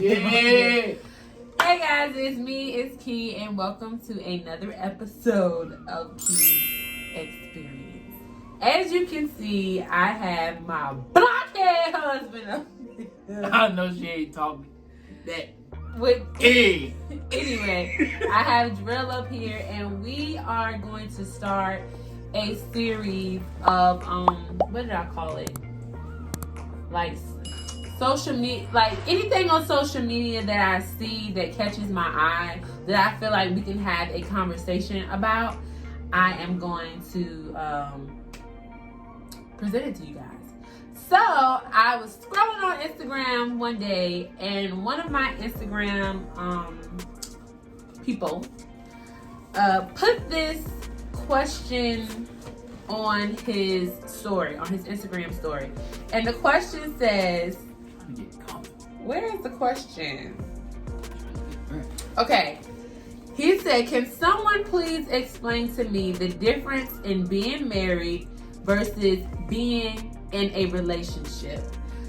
Yeah. Hey guys, it's me, it's Key, and welcome to another episode of Key's Experience. As you can see, I have my blockhead husband up here. I know she ain't talking that. Anyway, I have Jarell up here, and we are going to start a series of what did I call it? Like social media, like anything on social media that I see that catches my eye, that I feel like we can have a conversation about. I am going to present it to you guys. So I was scrolling on Instagram one day, and one of my Instagram people put this question on his story, on his Instagram story. And the question says, where is the question? Okay. He said, can someone please explain to me the difference in being married versus being in a relationship?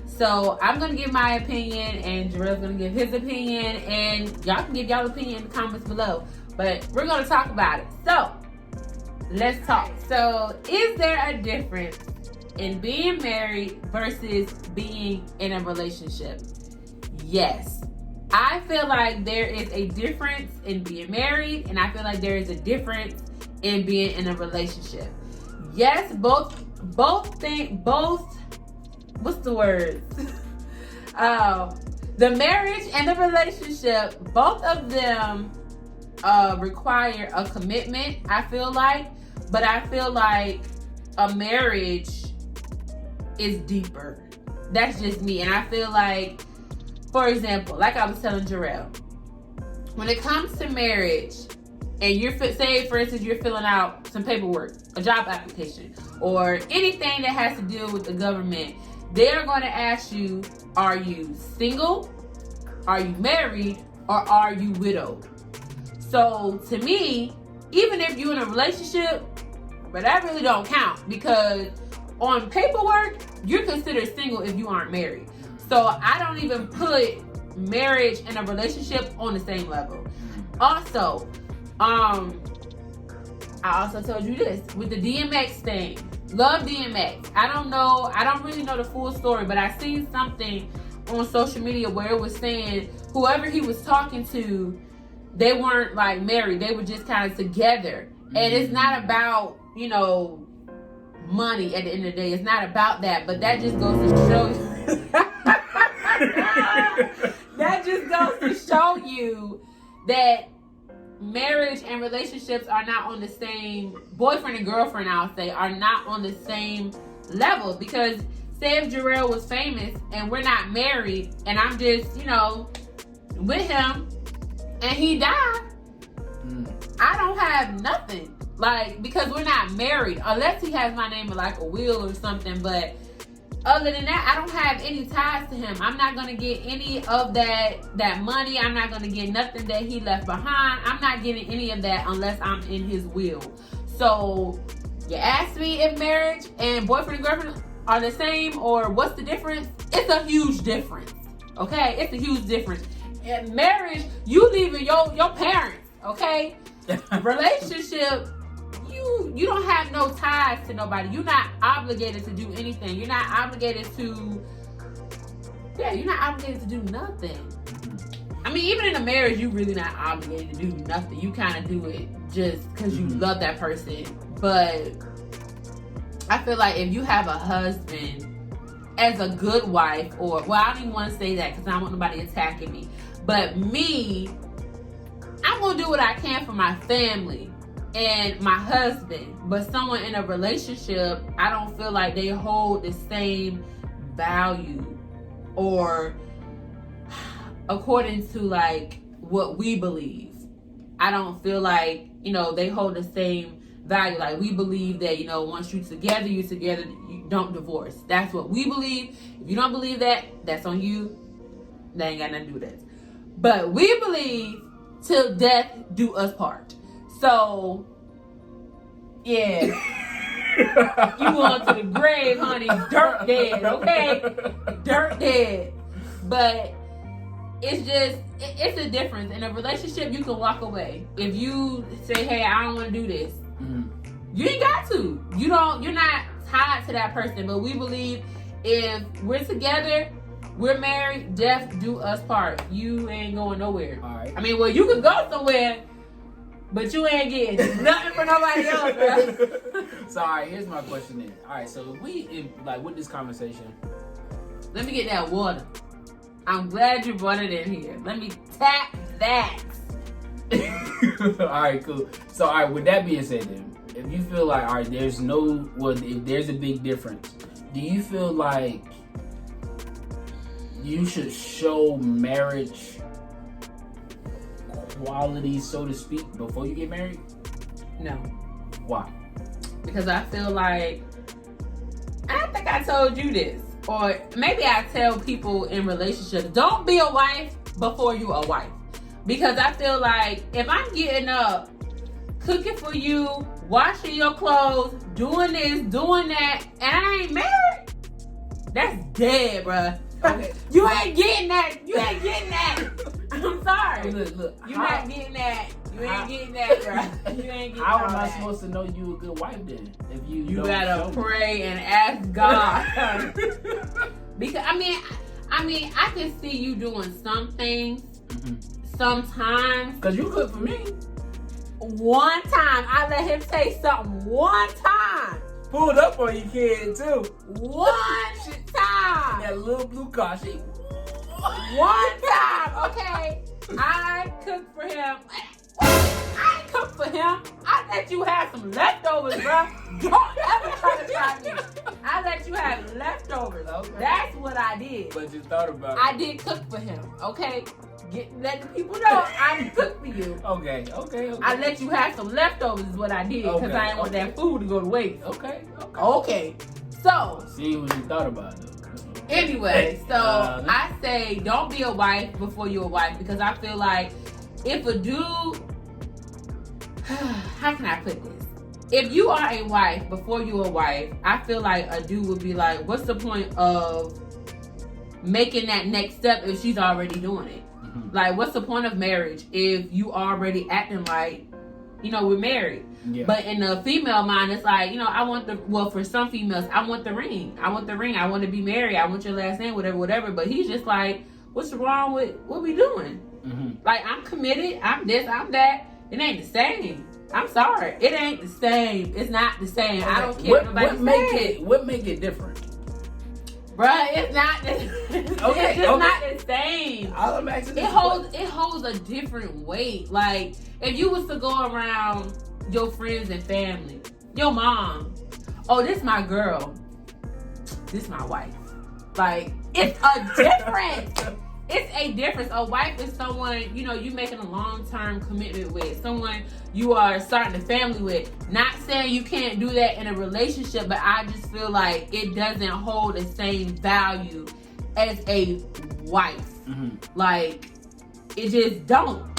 So I'm going to give my opinion, and Jarell's going to give his opinion, and y'all can give y'all opinion in the comments below. But we're going to talk about it. So let's talk. So is there a difference in being married versus being in a relationship? Yes. I feel like there is a difference in being married, and I feel like there is a difference in being in a relationship. Yes, both, what's the word? The marriage and the relationship, both of them require a commitment, I feel like. But I feel like a marriage is deeper. That's just me. And I feel like, for example, like I was telling Jarell, when it comes to marriage, and you're, say for instance, you're filling out some paperwork, a job application, or anything that has to deal with the government, they're going to ask you, are you single, are you married, or are you widowed? So to me, even if you're in a relationship, but that really don't count, because on paperwork, you're considered single if you aren't married. So I don't even put marriage and a relationship on the same level. Also, I also told you this with the DMX thing. Love DMX. I don't really know the full story, but I seen something on social media where it was saying whoever he was talking to, they weren't like married. They were just kind of together. And it's not about, money at the end of the day. It's not about that. But that just goes to show you. That just goes to show you that marriage and relationships are not on the same, boyfriend and girlfriend, I'll say, are not on the same level. Because say if Jarell was famous and we're not married, and I'm just, with him, and he died, I don't have nothing. Like, because we're not married, unless he has my name in like a will or something. But other than that, I don't have any ties to him. I'm not going to get any of that money. I'm not going to get nothing that he left behind. I'm not getting any of that unless I'm in his will. So you ask me if marriage and boyfriend and girlfriend are the same, or what's the difference? It's a huge difference. Okay? It's a huge difference. In marriage, you leaving your parents. Okay? Relationship, you don't have no ties to nobody. You're not obligated to do anything. You're not obligated to do nothing. I mean, even in a marriage, you're really not obligated to do nothing. You kind of do it just because you love that person. But I feel like if you have a husband as a good wife, or, well, I don't even want to say that because I don't want nobody attacking me. But me, I'm going to do what I can for my family and my husband. But someone in a relationship, I don't feel like they hold the same value, or according to like what we believe. I don't feel like, they hold the same value. Like, we believe that, once you're together, you don't divorce. That's what we believe. If you don't believe that, that's on you. That ain't got nothing to do with that. But we believe till death do us part. So, yeah. You on to the grave, honey. Dirt dead, okay? Dirt dead. But it's a difference. In a relationship, you can walk away. If you say, hey, I don't want to do this, you ain't got to. You're not tied to that person. But we believe if we're together, we're married, death do us part. You ain't going nowhere. All right. I mean, well, you could go somewhere, but you ain't getting nothing for nobody else, bro. So, all right, here's my question then. All right, so with this conversation. Let me get that water. I'm glad you brought it in here. Let me tap that. All right, cool. So, all right, with that being said then, if you feel like, all right, if there's a big difference, do you feel like you should show marriage qualities, so to speak, before you get married? No. Why? Because I feel like, I think I told you this, or maybe I tell people in relationships, don't be a wife before you a wife. Because I feel like if I'm getting up, cooking for you, washing your clothes, doing this, doing that, and I ain't married, that's dead, bruh. Okay. You ain't getting that. You ain't getting that. I'm sorry. Look. You not getting that. You ain't getting that, bruh. You ain't getting How am I that. supposed to know you a good wife then? If you don't gotta show pray and ask God. Because I mean, I can see you doing some things sometimes. Cause you cook for me. One time, I let him say something. One time. Pulled up on your kid too. One time. That little blue car. She. One time, okay. I cooked for him. I ain't cooked for him. I let you have some leftovers, bro. Don't ever try to try me. I let you have leftovers. Okay. That's what I did. But you thought about it. I did cook for him, okay? Let the people know I cooked for you. Okay. I let you have some leftovers is what I did because I didn't want that food to go to waste. Okay. So. See what you thought about it. Anyway, so I say don't be a wife before you're a wife because I feel like if a dude, how can I put this? If you are a wife before you're a wife, I feel like a dude would be like, what's the point of making that next step if she's already doing it? Like, what's the point of marriage if you already acting like, we're married? Yeah. But in the female mind, it's like, for some females, I want the ring. I want to be married. I want your last name, whatever. But he's just like, what's wrong with what we doing? Like, I'm committed. I'm this, I'm that. It ain't the same. I'm sorry. It ain't the same. It's not the same. Okay. I don't care what nobody says. What make it different? Bruh, it's not it's just not the same. I'm asking it holds a different weight. Like, if you was to go around your friends and family, your mom, oh, this my girl, this my wife. Like, it's a difference. It's a difference. A wife is someone, you making a long-term commitment with. Someone you are starting a family with. Not saying you can't do that in a relationship, but I just feel like it doesn't hold the same value as a wife. Like, it just don't.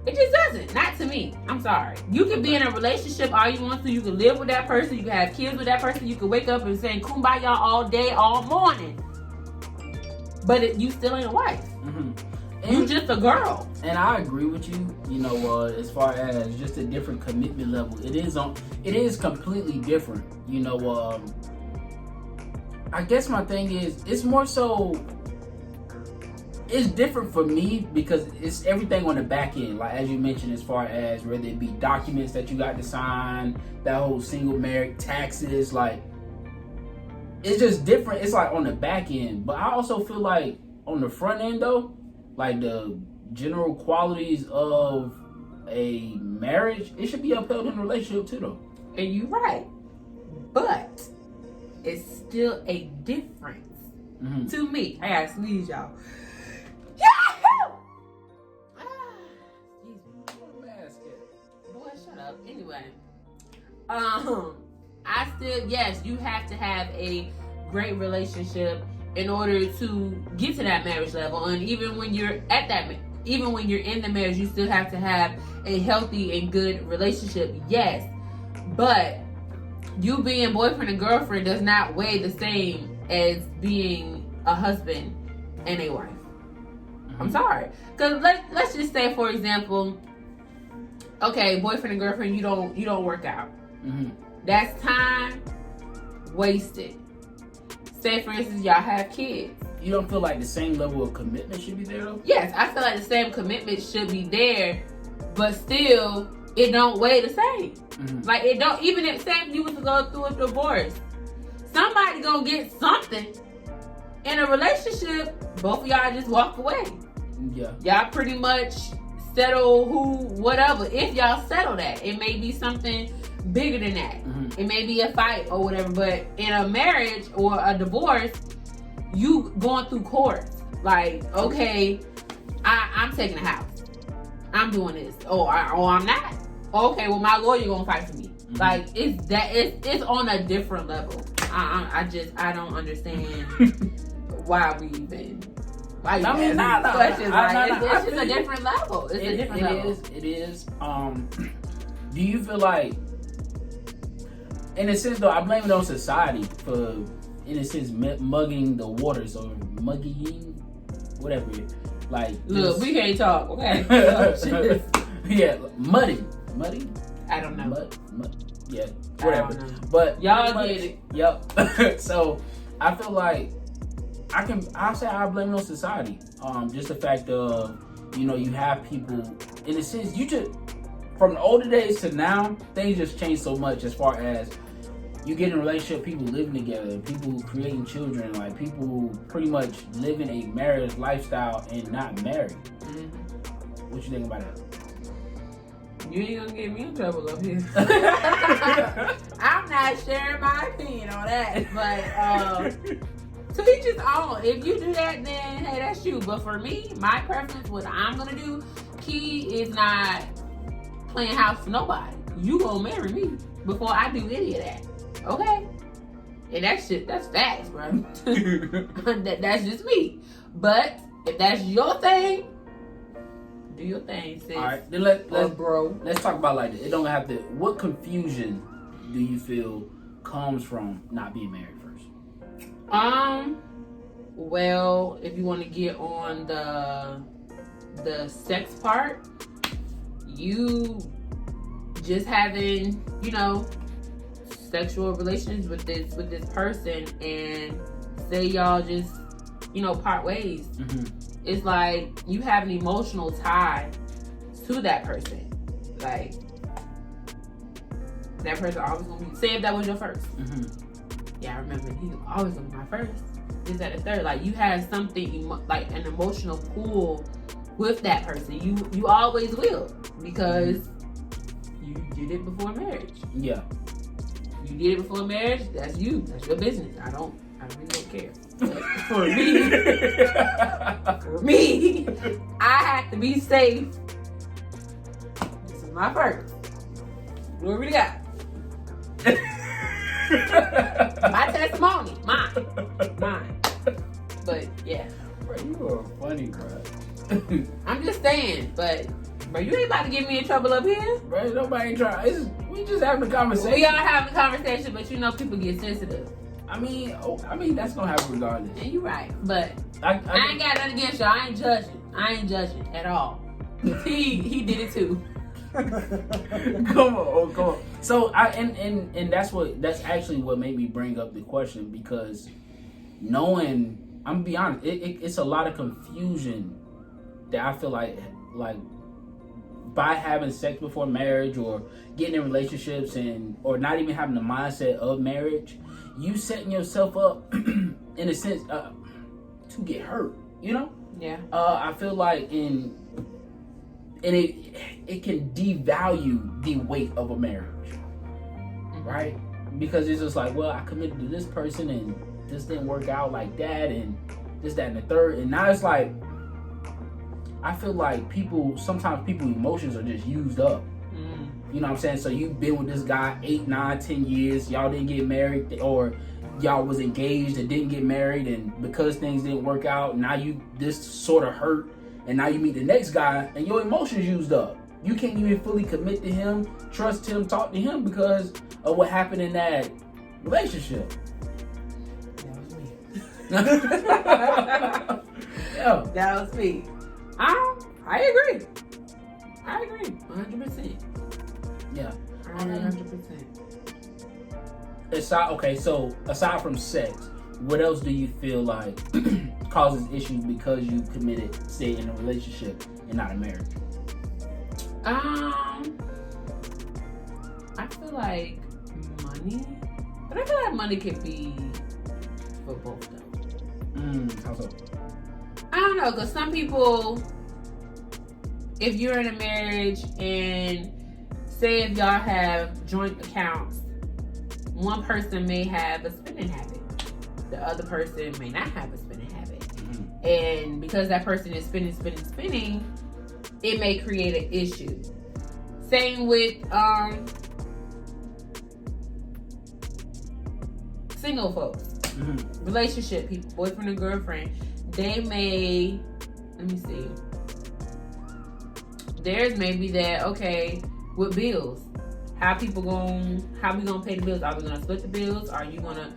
It just doesn't. Not to me. I'm sorry. You can be in a relationship all you want to. You can live with that person. You can have kids with that person. You can wake up and say kumbaya all day, all morning. But you still ain't a wife. You just a girl. And I agree with you. As far as just a different commitment level, it is completely different. I guess my thing is, it's more so. It's different for me because it's everything on the back end. Like, as you mentioned, as far as whether it be documents that you got to sign, that whole single marriage, taxes, like. It's just different. It's like on the back end. But I also feel like on the front end though, like the general qualities of a marriage, it should be upheld in a relationship too though. And you're right. But it's still a difference to me. I gotta sneeze, y'all. Boy, shut up. Anyway. I still, yes, you have to have a great relationship in order to get to that marriage level. And even when you're in the marriage, you still have to have a healthy and good relationship. Yes. But you being boyfriend and girlfriend does not weigh the same as being a husband and a wife. I'm sorry. Because let's just say, for example, okay, boyfriend and girlfriend, you don't work out. Mm-hmm. That's time wasted. Say, for instance, y'all have kids. You don't feel like the same level of commitment should be there, though? Yes, I feel like the same commitment should be there, but still, it don't weigh the same. Mm-hmm. Like, it don't, even if, say, if you was to go through a divorce, somebody gonna get something. In a relationship, both of y'all just walk away. Yeah. Y'all pretty much settle whatever. If y'all settle that, it may be something bigger than that. Mm-hmm. It may be a fight or whatever. But in a marriage or a divorce, you going through courts. Like, okay, I'm taking a house. I'm doing this. I'm not. Okay, well, my lawyer gonna fight for me. Mm-hmm. Like, it's on a different level. I don't understand why we even. Why you questions? It's just a different level. It's a different level. It is. Do you feel like, in a sense, though, I blame it on society for, in a sense, mugging the waters or mugging, whatever. Like, look, we can't talk, okay? Yeah, muddy. I don't know. Mud. Yeah, whatever. But y'all get it. Yep. So I feel like I'll say I blame it on society. Just the fact of, you have people, in a sense, you just, from the older days to now, things just change so much as far as you get in a relationship, people living together, people creating children, like people pretty much living a marriage lifestyle and not married. Mm-hmm. What you think about that? You ain't gonna get me in trouble up here. I'm not sharing my opinion on that, but to each his own. If you do that, then hey, that's you. But for me, my preference, what I'm gonna do, key is not playing house for nobody. You gonna marry me before I do any of that, okay? And that's facts, bro. That's just me. But if that's your thing, do your thing, sis. All right, then let's talk about like this. It don't have to. What confusion do you feel comes from not being married first? Well, if you want to get on the sex part, you just having, sexual relations with this person, and say y'all just, part ways. Mm-hmm. It's like you have an emotional tie to that person. Like, that person always gonna be, say if that was your first. Mm-hmm. Yeah, I remember, he's always gonna be my first. Is that a third? Like, you have something, like an emotional pull with that person. You always will, because you did it before marriage. Yeah. You did it before marriage, that's you. That's your business. I really don't care. For me, I have to be safe. This is my first. Glory to God. My testimony, mine. But yeah, bro, you are funny, bro. I'm just saying, but bro, you ain't about to get me in trouble up here. Bro, nobody try. We just having a conversation. We are having a conversation, but people get sensitive. I mean, that's gonna happen regardless. And you're right, but I ain't got nothing against y'all. I ain't judging at all. He did it too. Come on. So and that's actually what made me bring up the question, because knowing, I'm gonna be honest, it's a lot of confusion that I feel like by having sex before marriage or getting in relationships or not even having the mindset of marriage, you setting yourself up in a sense to get hurt, Yeah. I feel like it can devalue the weight of a marriage, right? Because it's just like, well, I committed to this person and this didn't work out like that, and this, that, and the third, and now it's like, I feel like sometimes people's emotions are just used up. You know what I'm saying? So you've been with this guy 8, 9, 10 years, y'all didn't get married, or y'all was engaged and didn't get married, and because things didn't work out, now you this sort of hurt, and now you meet the next guy and your emotions used up. You can't even fully commit to him, trust him, talk to him because of what happened in that relationship. That was me. Yeah. That was me. I agree. 100%. Yeah. 100%. Aside from sex, what else do you feel like causes issues because you committed, say, in a relationship and not a marriage? I feel like money, but I feel like money can be for both though. How so? I don't know, because some people, if you're in a marriage and say if y'all have joint accounts, one person may have a spending habit. The other person may not have a spending habit. And because that person is spending, it may create an issue. Same with single folks. Relationship people, boyfriend and girlfriend, they may, let me see. Theirs may be that, okay, with bills. How we gonna pay the bills? Are we gonna split the bills? Are you gonna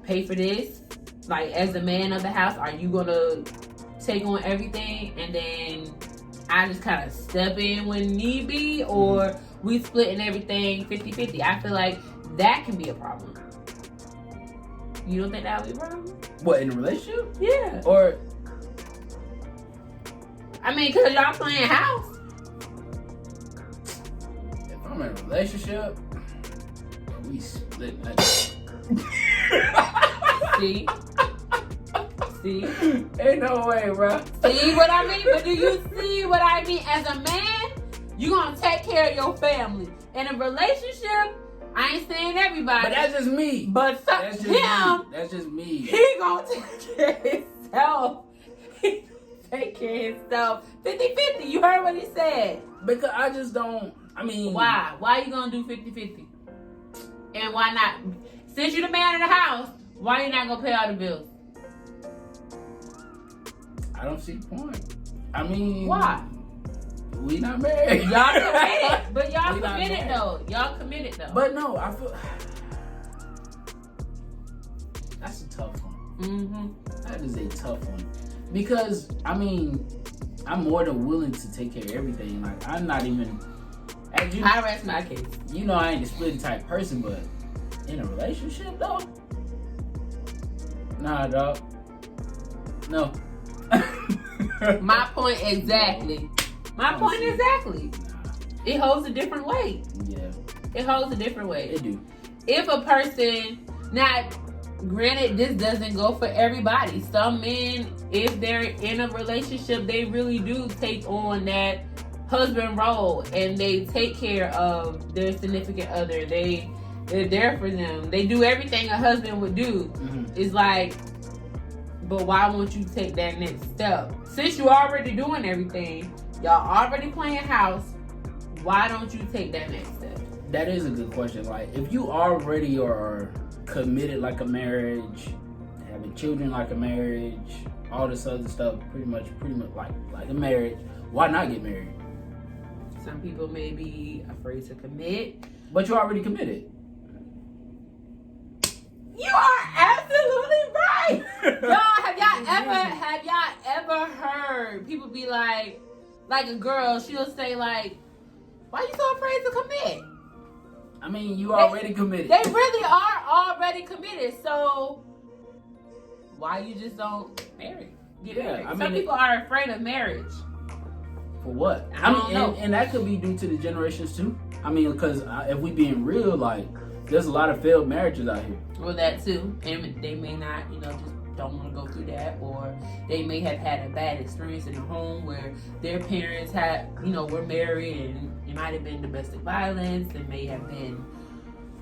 pay for this? Like, as the man of the house, are you gonna take on everything and then I just kind of step in when need be? Or we splitting everything 50-50? I feel like that can be a problem. You don't think that would be a problem? What, in a relationship? Yeah. Or, I mean, because y'all playing house. if I'm in a relationship, we split that. See? Ain't no way, bro. See what I mean? But do you see what I mean? As a man, you gonna take care of your family. In a relationship, I ain't saying everybody. But that's just me. But That's just me. He gonna take care of himself. He take care of himself. 50-50. You heard what he said. Because I just don't, I mean. Why? Why you gonna do 50-50? And why not? Since you the man of the house, why you not gonna pay all the bills? I don't see the point. I mean. Why? We not married. Y'all committed. But y'all We not committed married. though. Y'all committed though. But no, I feel. That's a tough one. That is a tough one. Because, I mean, I'm more than willing to take care of everything. Like, I'm not even. As you, I rest my case. You know, I ain't the splitting type person, but in a relationship, though? Nah, dog. No. My point exactly. It holds a different weight. Yeah. It holds a different weight. It do. If a person, now, granted, this doesn't go for everybody. Some men, if they're in a relationship, they really do take on that husband role and they take care of their significant other. They're there for them. They do everything a husband would do. It's like, but why won't you take that next step? Since you're already doing everything, y'all already playing house, why don't you take that next step? That is a good question. Like, if you already are committed like a marriage, having children like a marriage, all this other stuff, pretty much like a marriage, why not get married? Some people may be afraid to commit. But you're already committed. You are absolutely right. Have y'all ever heard people be like a girl, she'll say like, why you so afraid to commit? I mean, you already committed. They really are already committed. So why you just don't get married? Some people are afraid of marriage. For what? I don't know. And that could be due to the generations too. I mean, because if we being real, like, there's a lot of failed marriages out here. Well, that too. And they may not, just don't want to go through that, or they may have had a bad experience in a home where their parents were married and it might have been domestic violence. It may have been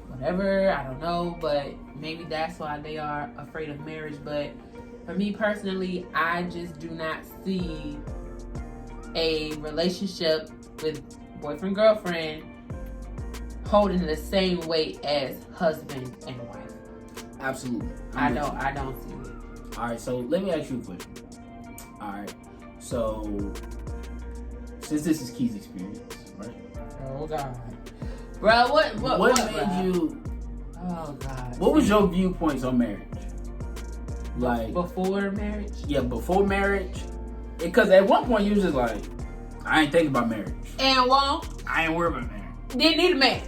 whatever, I don't know, but maybe that's why they are afraid of marriage. But for me personally, I just do not see a relationship with boyfriend, girlfriend holding the same weight as husband and wife. Absolutely. I don't see it. All right, so let me ask you a question. All right, so since this is Key's experience, right? Oh God, bro, what made you? Oh God, what was your viewpoints on marriage? Like before marriage? Yeah, before marriage, Because at one point you was just like, I ain't thinking about marriage. And I ain't worried about marriage. didn't need a man.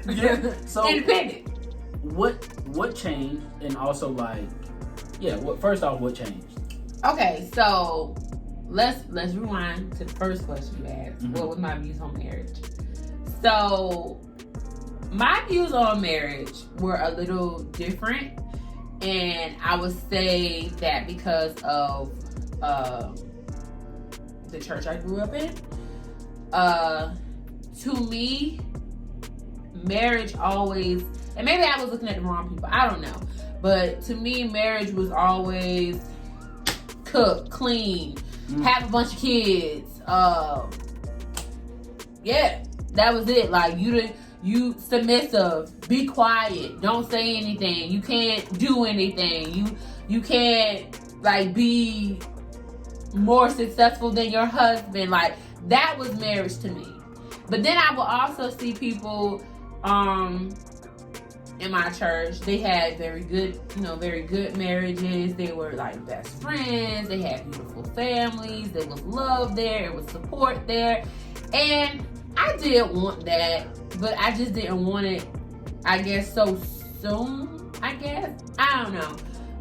Yeah. So independent. What changed? And also like, yeah. First off, what changed? Okay, so let's rewind to the first question you asked. Mm-hmm. What was my views on marriage? So my views on marriage were a little different, and I would say that because of the church I grew up in. To me, marriage always, and maybe I was looking at the wrong people, I don't know, but to me, marriage was always cook, clean, have a bunch of kids. Yeah, that was it. Like you submissive, be quiet, don't say anything. You can't do anything. You can't like be more successful than your husband. Like that was marriage to me. But then I will also see people in my church, they had very good marriages. They were like best friends. They had beautiful families. There was love there. There was support there. And I did want that, but I just didn't want it, I guess, so soon, I guess. I don't know.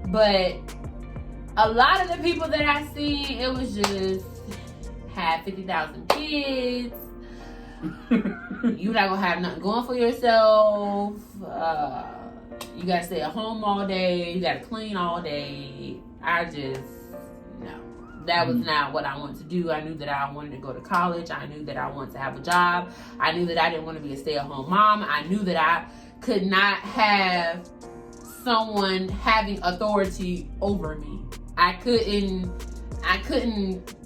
But a lot of the people that I seen, it was just had 50,000 kids. You're not gonna have nothing going for yourself. You gotta stay at home all day. You gotta clean all day. No. That was not what I wanted to do. I knew that I wanted to go to college. I knew that I wanted to have a job. I knew that I didn't want to be a stay-at-home mom. I knew that I could not have someone having authority over me. I couldn't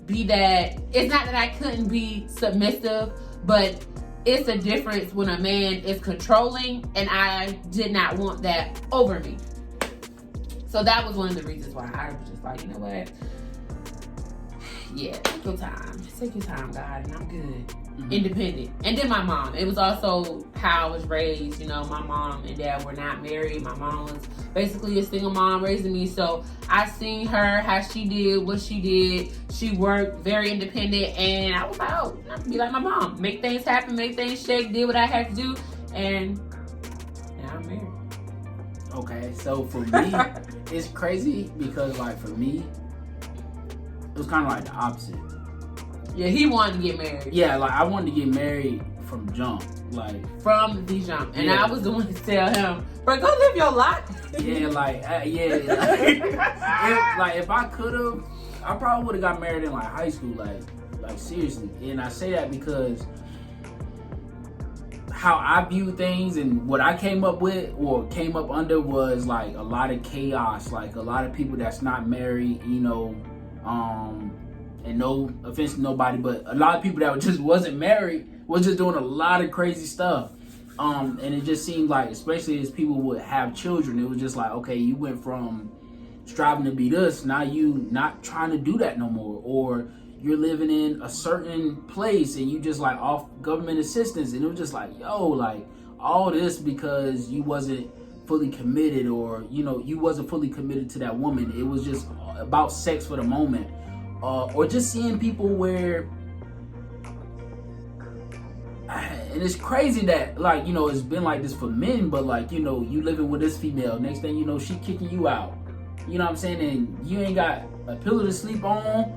be that. It's not that I couldn't be submissive, but it's a difference when a man is controlling, and I did not want that over me. So that was one of the reasons why I was just like, you know what? Yeah, take your time. Just take your time, God, and I'm good. Mm-hmm. Independent. And then my mom. It was also how I was raised. You know, my mom and dad were not married. My mom was basically a single mom raising me. So I seen her, how she did, what she did. She worked very independent. And I was like, oh, I can be like my mom. Make things happen, make things shake, did what I had to do. And now I'm married. Okay, so for me, it's crazy because, like, for me, it was kind of like the opposite. Yeah, he wanted to get married. Yeah, like I wanted to get married from jump, like from the jump, and I was the one to tell him, "Bro, go live your life." Yeah, like if I could have, I probably would have got married in like high school, like seriously. And I say that because how I view things and what I came up with or came up under was like a lot of chaos, like a lot of people that's not married, you know. And no offense to nobody, but a lot of people that just wasn't married was just doing a lot of crazy stuff. And it just seemed like, especially as people would have children, it was just like, okay, you went from striving to be this, now you not trying to do that no more, or you're living in a certain place and you just like off government assistance, and it was just like, yo, like all this because you wasn't fully committed, or you know, you wasn't fully committed to that woman. It was just about sex for the moment. Or just seeing people where, and it's crazy that, like, you know, it's been like this for men, but like, you know, you living with this female, next thing you know, she kicking you out, you know what I'm saying, and you ain't got a pillow to sleep on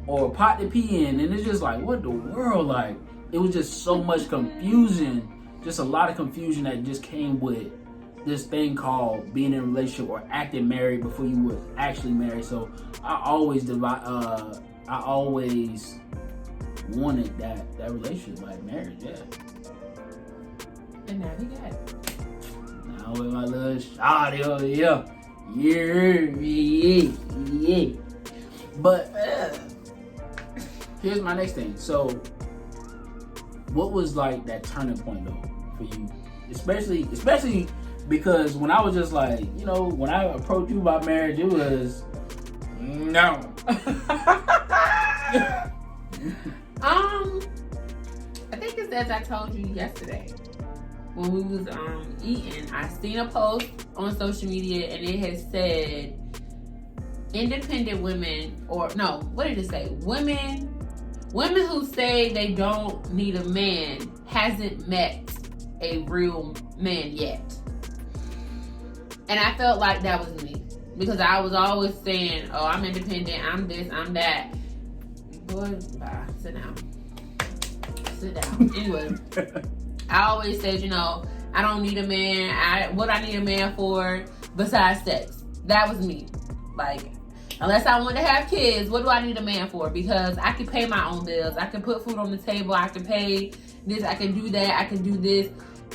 or a pot to pee in, and it's just like, what the world? Like, it was just so much confusion, just a lot of confusion that just came with this thing called being in a relationship or acting married before you were actually married. So I always wanted that relationship, like marriage, yeah. And now we got it. Now with my little shawty over here. Yeah. But here's my next thing. So what was like that turning point though for you? Especially because when I was just like, you know, when I approached you about marriage, it was no. I think it's as I told you yesterday when we was eating. I seen a post on social media and it had said, independent women, or no, what did it say? Women who say they don't need a man hasn't met a real man yet. And I felt like that was me. Because I was always saying, oh, I'm independent, I'm this, I'm that. Boy, bye. Sit down. Anyway, I always said, you know, I don't need a man. What I need a man for besides sex. That was me. Like, unless I want to have kids, what do I need a man for? Because I can pay my own bills. I can put food on the table. I can pay this. I can do that. I can do this.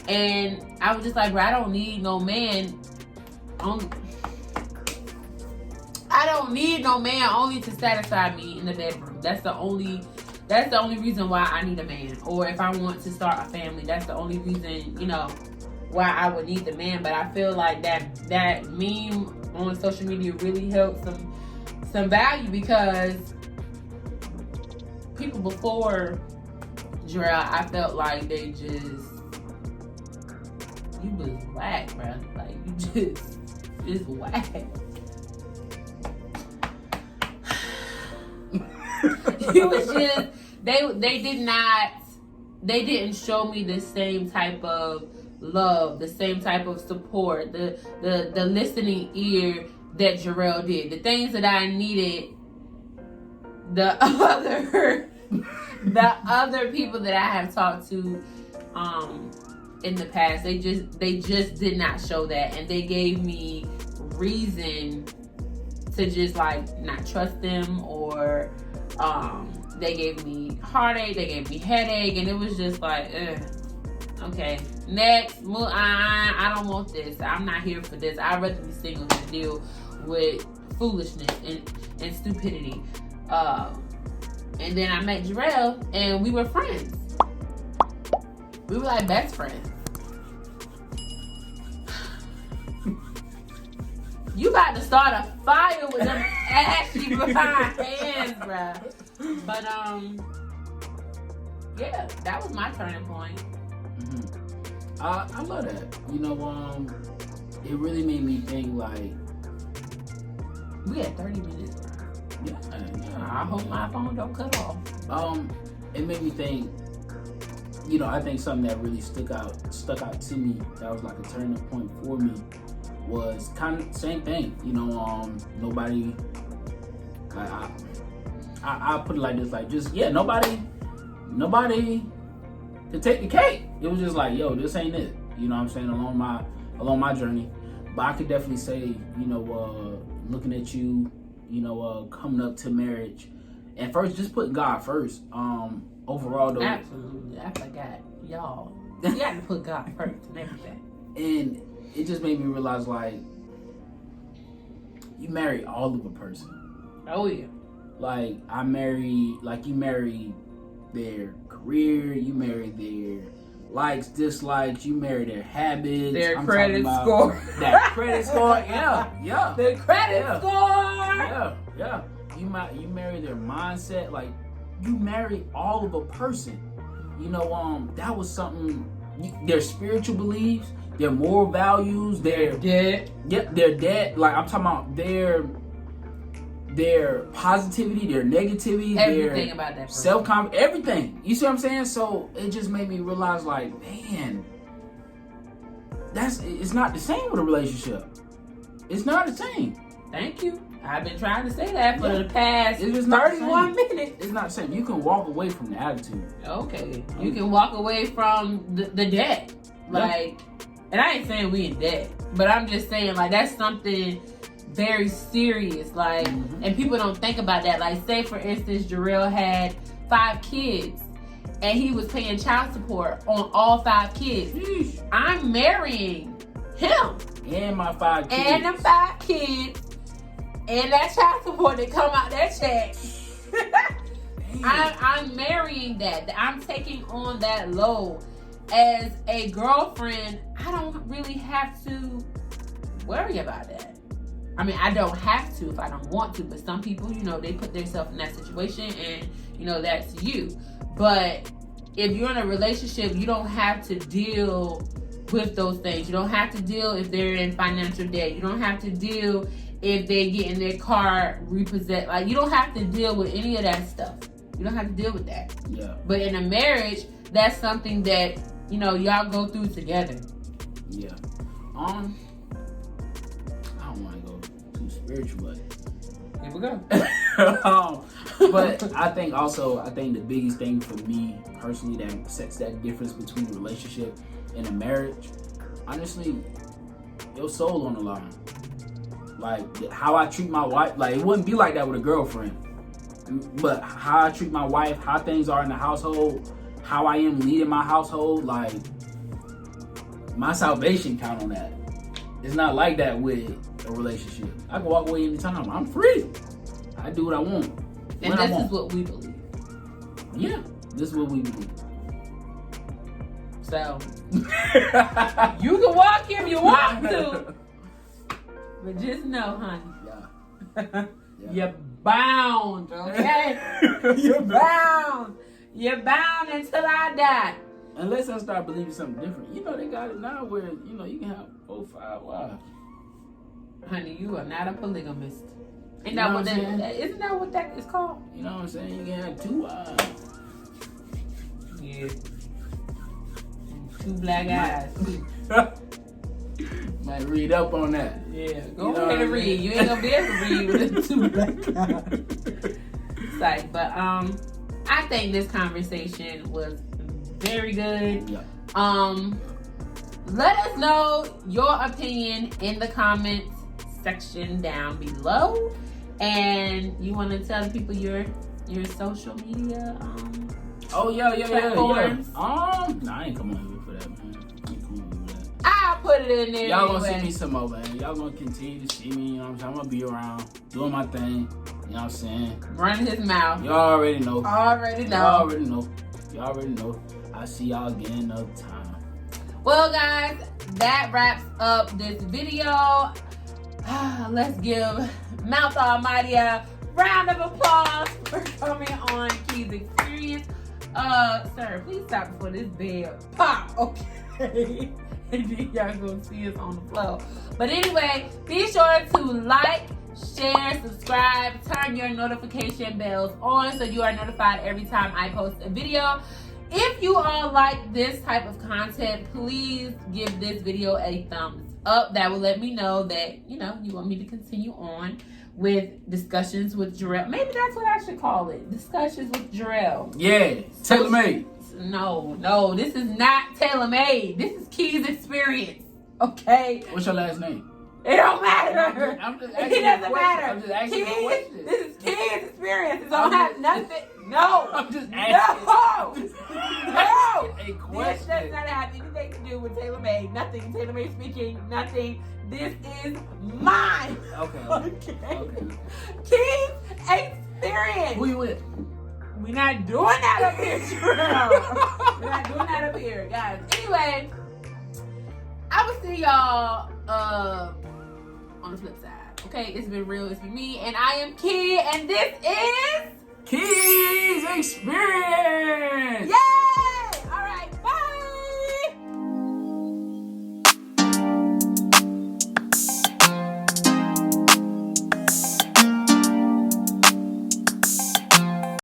And I was just like, bro, I don't need no man. I don't need no man only to satisfy me in the bedroom. That's the only reason why I need a man. Or if I want to start a family, that's the only reason, you know, why I would need the man. But I feel like that meme on social media really helped some value, because people before Jarell, I felt like they just, you was whack, bro. Like, you just whack. You was just, they didn't show me the same type of love, the same type of support, the listening ear that Jarell did. The things that I needed, the other people that I have talked to in the past, they just did not show that, and they gave me reason to just like not trust them, or they gave me heartache, they gave me headache, and it was just like, okay, next, I don't want this. I'm not here for this. I'd rather be single than deal with foolishness and stupidity. And then I met Jarell, and we were friends. We were like best friends. You got to start a fire with them ashy behind hands, bruh. But yeah, that was my turning point. Mm-hmm. I love that. You know, it really made me think, like, we had 30 minutes. Yeah. I hope my phone don't cut off. It made me think. You know, I think something that really stuck out to me, that was like a turning point for me, was kind of the same thing. You know, nobody. I put it like this, like, just, yeah, nobody to take the cake. It was just like, yo, this ain't it. You know what I'm saying? Along my journey. But I could definitely say, you know, looking at you, you know, coming up to marriage, and first just putting God first. Overall though. Absolutely. I forgot. Y'all. You got to put God first and everything. And it just made me realize, like, you marry all of a person. Oh yeah. Like, you marry their career, you marry their likes, dislikes, you marry their habits. Their credit score. That credit score, yeah. Their credit score. Yeah. You marry their mindset, like, you marry all of a person. You know, that was something, their spiritual beliefs, their moral values, their debt. Yep, their debt. Like, I'm talking about their positivity, their negativity, everything their about that person. Self-confidence, everything. You see what I'm saying? So it just made me realize, like, man, it's not the same with a relationship. It's not the same. Thank you. I've been trying to say that for the past 31 minutes. It's not the same. You can walk away from the attitude. Okay. You can walk away from the debt. Like, and I ain't saying we in debt, but I'm just saying, like, that's something very serious. Like, and people don't think about that. Like, say for instance, Jarell had 5 kids and he was paying child support on all 5 kids. Sheesh. I'm marrying him. And my 5 kids. And the 5 kids. And that child support that come out that check. I'm marrying that. I'm taking on that load. As a girlfriend, I don't really have to worry about that. I mean, I don't have to if I don't want to, but some people, you know, they put themselves in that situation, and, you know, that's you. But if you're in a relationship, you don't have to deal with those things. You don't have to deal if they're in financial debt. You don't have to deal if they get in their car repossessed. Like, you don't have to deal with any of that stuff. You don't have to deal with that. Yeah. But in a marriage, that's something that, y'all go through together. Yeah. I don't want to go too spiritual, but here we go. But I think the biggest thing for me personally that sets that difference between a relationship and a marriage, honestly, your soul on the line. Like, how I treat my wife, like, it wouldn't be like that with a girlfriend. But how I treat my wife, how things are in the household, how I am leading my household, like, my salvation count on that. It's not like that with a relationship. I can walk away anytime. I'm free. I do what I want. And this is what we believe. Yeah, this is what we believe. So, you can walk if you want to. But just know, honey. Yeah. You're bound, okay? You're bound. You're bound until I die. Unless I start believing something different. They got it now where, you can have 4, 5 wives. Honey, you are not a polygamist. Isn't know that what that is called? You know what I'm saying? You can have 2 wives. Yeah. And 2 black eyes. Might read up on that. Yeah, go ahead and read. You ain't gonna be able to read with 2 black eyes. Like, but I think this conversation was very good. Yeah. Let us know your opinion in the comments section down below. And you want to tell people your social media platforms? Nah, I ain't come on here for that, man. I'll put it in there. Y'all gonna see me some more, man. Y'all gonna continue to see me, you know what I'm saying? I'm gonna be around, doing my thing, you know what I'm saying? Running his mouth. Y'all already know. Y'all already know. I'll see y'all again another time. Well, guys, that wraps up this video. Let's give Mouth Almighty a round of applause for coming on Key's Experience. Sir, please stop before this bed pop, okay? And then y'all gonna see us on the floor. But anyway, be sure to like, share, subscribe, turn your notification bells on so you are notified every time I post a video. If you all like this type of content, please give this video a thumbs up. That will let me know that, you want me to continue on with discussions with Jarell. Maybe that's what I should call it. Discussions with Jarell. Yeah, tailor-made. No, this is not tailor-made. This is Key's Experience. Okay? What's your last name? It don't matter. I'm just It doesn't matter. I'm just asking a question. This is Key's Experience. It don't have nothing. No. I'm just asking. No. A question. This does not have anything to do with tailor-made. Nothing. Tailor-made speaking. Nothing. This is mine. Okay. Key's Experience. Who you with? We're not doing that up here, Jarell. We're not doing that up here, guys. Anyway, I will see y'all on the flip side. Okay, it's been real. It's been me, and I am Key, and this is Key's Experience.